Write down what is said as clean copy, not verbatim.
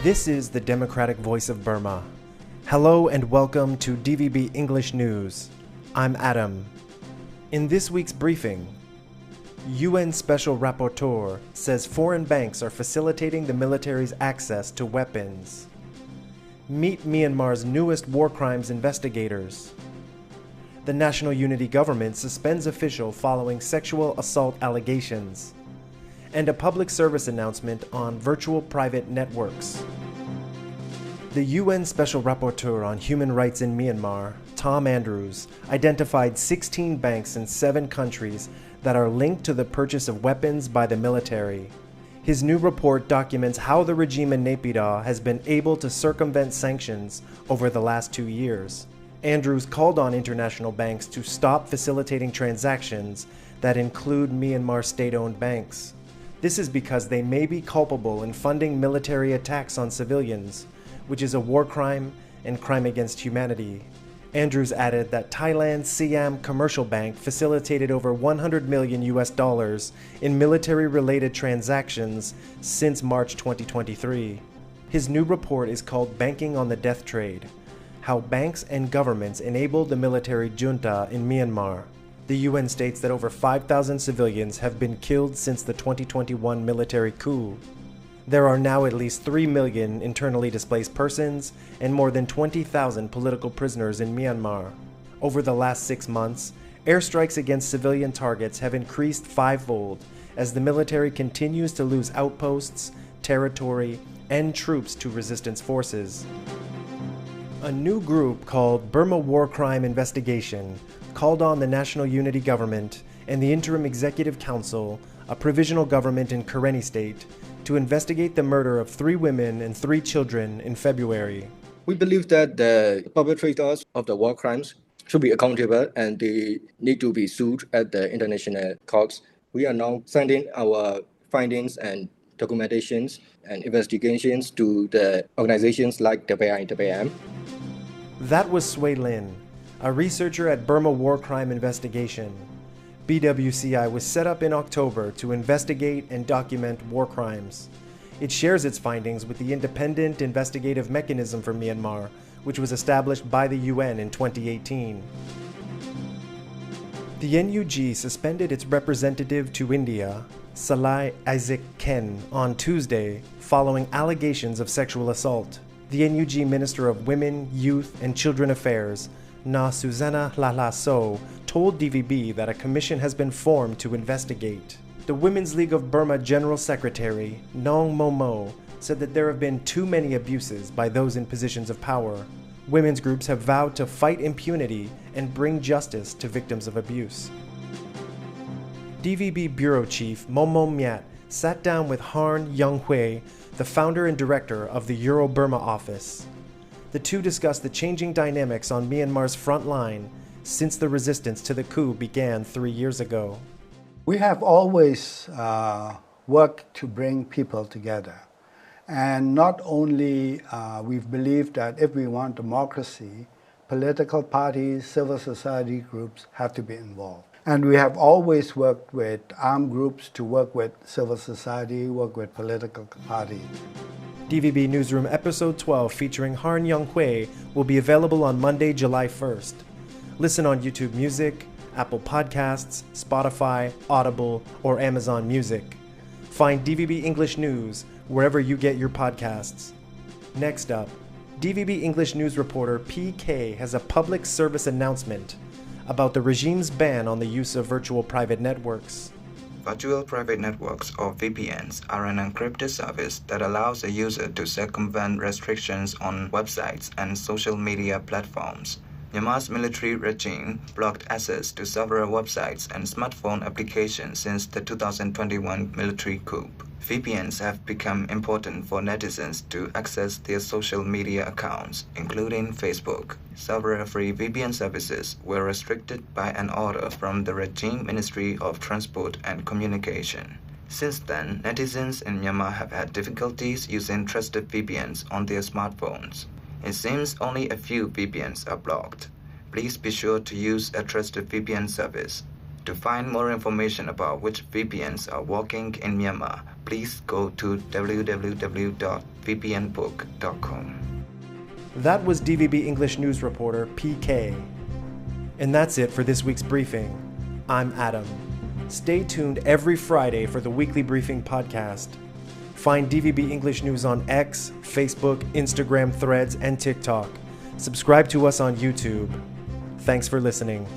This is the Democratic Voice of Burma. Hello and welcome to DVB English News. I'm Adam. In this week's briefing, UN Special Rapporteur says foreign banks are facilitating the military's access to weapons. Meet Myanmar's newest war crimes investigators. The National Unity Government suspends official following sexual assault allegations. And a public service announcement on virtual private networks. The UN Special Rapporteur on Human Rights in Myanmar, Tom Andrews, identified 16 banks in 7 countries that are linked to the purchase of weapons by the military. His new report documents how the regime in Naypyidaw has been able to circumvent sanctions over the last 2 years. Andrews called on international banks to stop facilitating transactions that include Myanmar state-owned banks. This is because they may be culpable in funding military attacks on civilians, which is a war crime and crime against humanity. Andrews added that Thailand's Siam Commercial Bank facilitated over $100 million in military-related transactions since March 2023. His new report is called Banking on the Death Trade: How Banks and Governments Enabled the Military Junta in Myanmar. The UN states that over 5,000 civilians have been killed since the 2021 military coup. There are now at least 3 million internally displaced persons and more than 20,000 political prisoners in Myanmar. Over the last 6 months, airstrikes against civilian targets have increased 5-fold as the military continues to lose outposts, territory, and troops to resistance forces. A new group called Burma War Crime Investigation called on the National Unity Government and the Interim Executive Council, a provisional government in Karenni State, to investigate the murder of 3 women and 3 children in February. We believe that the perpetrators of the war crimes should be accountable and they need to be sued at the international courts. We are now sending our findings and documentations and investigations to the organizations like the BIM. That was Sui Lin, a researcher at Burma War Crime Investigation. BWCI was set up in October to investigate and document war crimes. It shares its findings with the Independent Investigative Mechanism for Myanmar, which was established by the UN in 2018. The NUG suspended its representative to India, Salai Isaac Ken, on Tuesday following allegations of sexual assault. The NUG Minister of Women, Youth and Children Affairs, Na Susanna Lala So, told DVB that a commission has been formed to investigate. The Women's League of Burma General Secretary, Nong Momo, said that there have been too many abuses by those in positions of power. Women's groups have vowed to fight impunity and bring justice to victims of abuse. DVB Bureau Chief Momo Myat sat down with Harn Young-Hui, the founder and director of the Euro-Burma office. The two discussed the changing dynamics on Myanmar's front line since the resistance to the coup began 3 years ago. We have always worked to bring people together. And not only we've believed that if we want democracy, political parties, civil society groups have to be involved. And we have always worked with armed groups to work with civil society, work with political parties. DVB Newsroom Episode 12 featuring Harn Young-Hui will be available on Monday, July 1st. Listen on YouTube Music, Apple Podcasts, Spotify, Audible, or Amazon Music. Find DVB English News wherever you get your podcasts. Next up, DVB English News reporter PK has a public service announcement about the regime's ban on the use of virtual private networks. Virtual private networks, or VPNs, are an encrypted service that allows a user to circumvent restrictions on websites and social media platforms. Myanmar's military regime blocked access to several websites and smartphone applications since the 2021 military coup. VPNs have become important for netizens to access their social media accounts, including Facebook. Several free VPN services were restricted by an order from the regime Ministry of Transport and Communication. Since then, netizens in Myanmar have had difficulties using trusted VPNs on their smartphones. It seems only a few VPNs are blocked. Please be sure to use a trusted VPN service. To find more information about which VPNs are working in Myanmar, please go to www.vpnbook.com. That was DVB English News reporter PK. And that's it for this week's briefing. I'm Adam. Stay tuned every Friday for the weekly briefing podcast. Find DVB English News on X, Facebook, Instagram, Threads, and TikTok. Subscribe to us on YouTube. Thanks for listening.